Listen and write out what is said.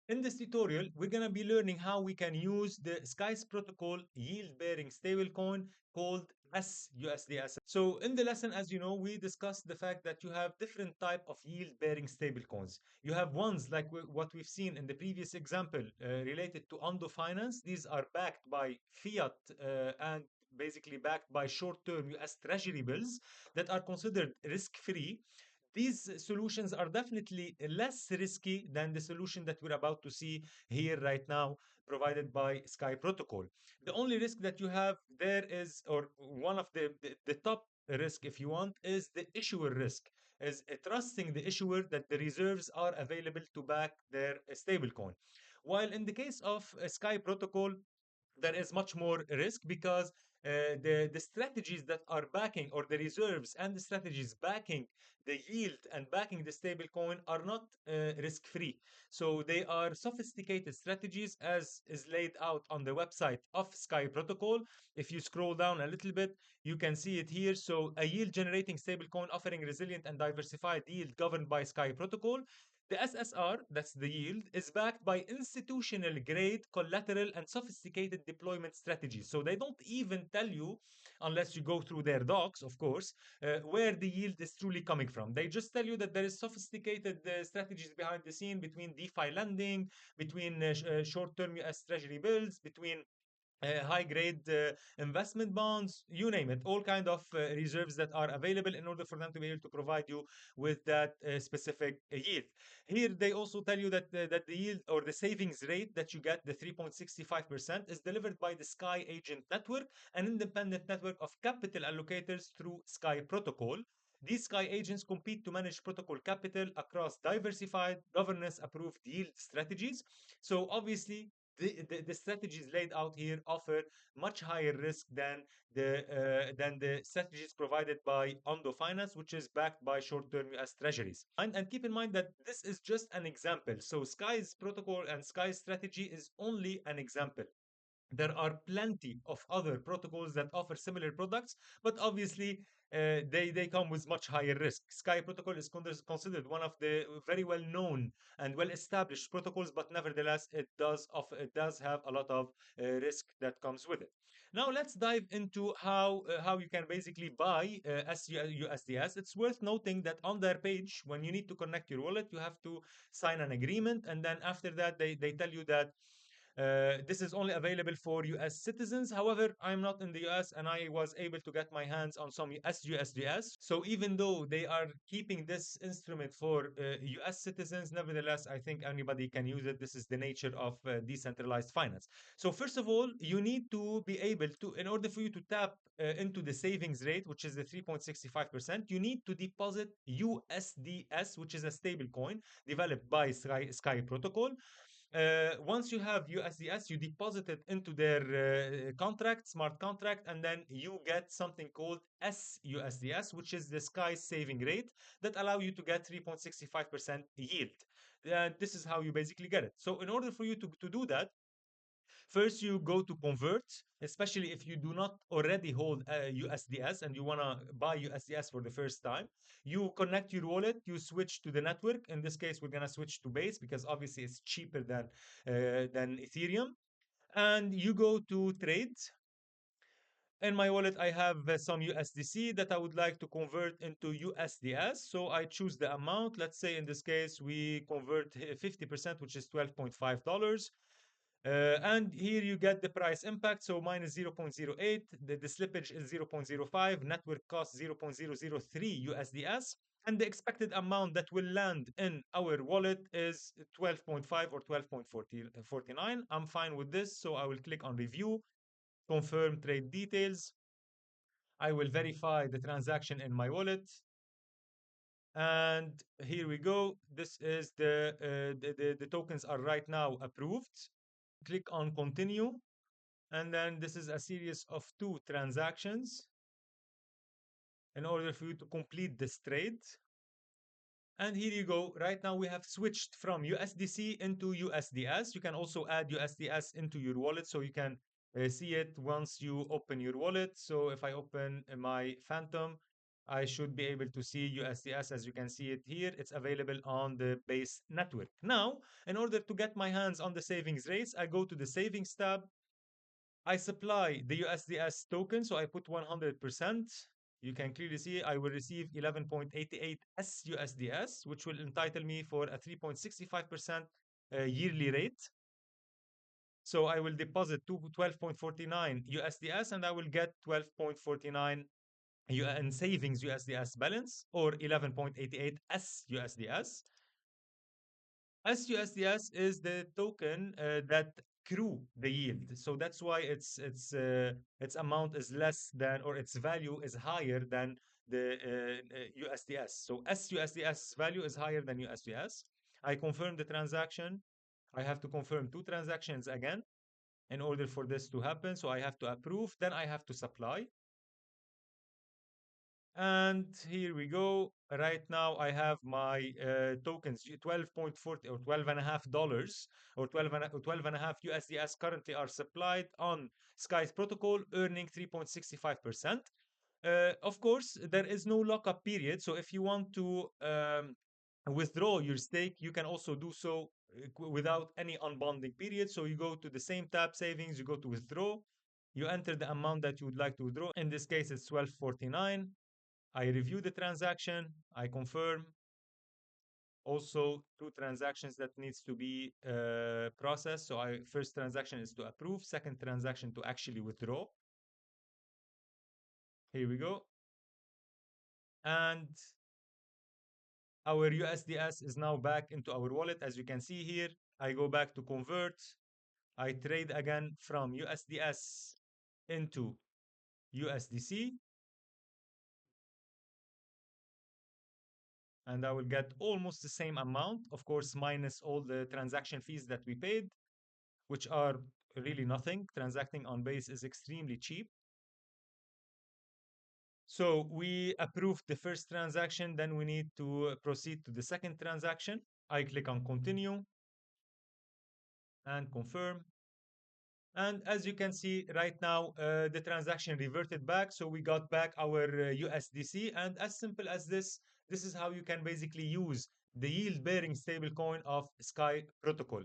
In this tutorial, we're going to be learning how we can use the Skies protocol yield-bearing stablecoin called sUSDS. So in the lesson, as you know, we discussed the fact that you have different type of yield-bearing stablecoins. You have ones like what we've seen in the previous example related to Ondo Finance. These are backed by fiat and basically backed by short-term US Treasury bills that are considered risk-free. These solutions are definitely less risky than the solution that we're about to see here right now, provided by Sky Protocol. The only risk that you have there is, or one of the top risk, if you want, is the issuer risk, is trusting the issuer that the reserves are available to back their stablecoin. While in the case of Sky Protocol, there is much more risk because the strategies that are backing, or the reserves and the strategies backing the yield and backing the stable coin, are not risk free. So they are sophisticated strategies, as is laid out on the website of Sky Protocol. If you scroll down a little bit, you can see it here. So a yield generating stable coin offering resilient and diversified yield governed by Sky Protocol. The SSR, that's the yield, is backed by institutional grade collateral and sophisticated deployment strategies. So they don't even tell you, unless you go through their docs, of course, where the yield is truly coming from. They just tell you that there is sophisticated strategies behind the scene between DeFi lending, between short-term US Treasury bills, between high grade investment bonds, you name it, all kind of reserves that are available in order for them to be able to provide you with that specific yield. Here they also tell you that the yield, or the savings rate that you get, the 3.65%, is delivered by the Sky Agent Network, an independent network of capital allocators through Sky Protocol. These Sky agents compete to manage protocol capital across diversified, governance approved yield strategies. So obviously, the strategies laid out here offer much higher risk than the strategies provided by Ondo Finance, which is backed by short-term US Treasuries. And keep in mind that this is just an example. So Sky's protocol and Sky's strategy is only an example. There are plenty of other protocols that offer similar products, but obviously they come with much higher risk. Sky Protocol is considered one of the very well known and well established protocols, but nevertheless it does have a lot of risk that comes with it. Now let's dive into how you can basically buy USDS. It's worth noting that on their page, when you need to connect your wallet, you have to sign an agreement, and then after that they tell you that this is only available for US citizens. However, I'm not in the US and I was able to get my hands on some sUSDS. So even though they are keeping this instrument for US citizens, nevertheless, I think anybody can use it. This is the nature of decentralized finance. So first of all, you need to be able to, in order for you to tap into the savings rate, which is the 3.65%, you need to deposit USDS, which is a stable coin developed by Sky Protocol. Once you have USDS, you deposit it into their contract, smart contract, and then you get something called sUSDS, which is the Sky saving rate that allow you to get 3.65% yield. This is how you basically get it. So in order for you to do that, first, you go to convert, especially if you do not already hold USDS and you want to buy USDS for the first time. You connect your wallet, you switch to the network. In this case, we're going to switch to Base because obviously it's cheaper than Ethereum. And you go to trade. In my wallet, I have some USDC that I would like to convert into USDS. So I choose the amount. Let's say in this case, we convert 50%, which is $12.5. And here you get the price impact. So mine is 0.08. The slippage is 0.05. Network cost 0.003 USDS. And the expected amount that will land in our wallet is 12.5 or 12.49. I'm fine with this. So I will click on review, confirm trade details. I will verify the transaction in my wallet. And here we go. This is the tokens are right now approved. Click on continue. And then this is a series of 2 transactions in order for you to complete this trade. And here you go. Right now we have switched from USDC into USDS. You can also add USDS into your wallet so you can see it once you open your wallet. So if I open my Phantom, I should be able to see USDS as you can see it here. It's available on the base network. Now, in order to get my hands on the savings rates, I go to the savings tab. I supply the USDS token, so I put 100%. You can clearly see I will receive 11.88 sUSDS, which will entitle me for a 3.65% yearly rate. So I will deposit 12.49 USDS and I will get 12.49 in savings USDS balance or 11.88 sUSDS. sUSDS is the token that accrue the yield. So that's why its amount is less than, or its value is higher than the USDS. So sUSDS value is higher than USDS. I confirm the transaction. I have to confirm two transactions again in order for this to happen. So I have to approve, then I have to supply. And here we go. Right now, I have my tokens, 12.40 or $12.50 or 12.5 USDS currently are supplied on Sky's protocol, earning 3.65%. Of course, there is no lockup period. So if you want to withdraw your stake, you can also do so without any unbonding period. So you go to the same tab, savings, you go to withdraw, you enter the amount that you would like to withdraw. In this case, it's 12.49. I review the transaction, I confirm. Also, two transactions that needs to be processed. So first transaction is to approve, second transaction to actually withdraw. Here we go. And our USDS is now back into our wallet. As you can see here, I go back to convert. I trade again from USDS into USDC. And I will get almost the same amount, of course, minus all the transaction fees that we paid, which are really nothing. Transacting on base is extremely cheap. So we approved the first transaction, then we need to proceed to the second transaction. I click on continue and confirm. And as you can see right now, the transaction reverted back. So we got back our USDC. And as simple as this is how you can basically use the yield bearing stablecoin of Sky Protocol.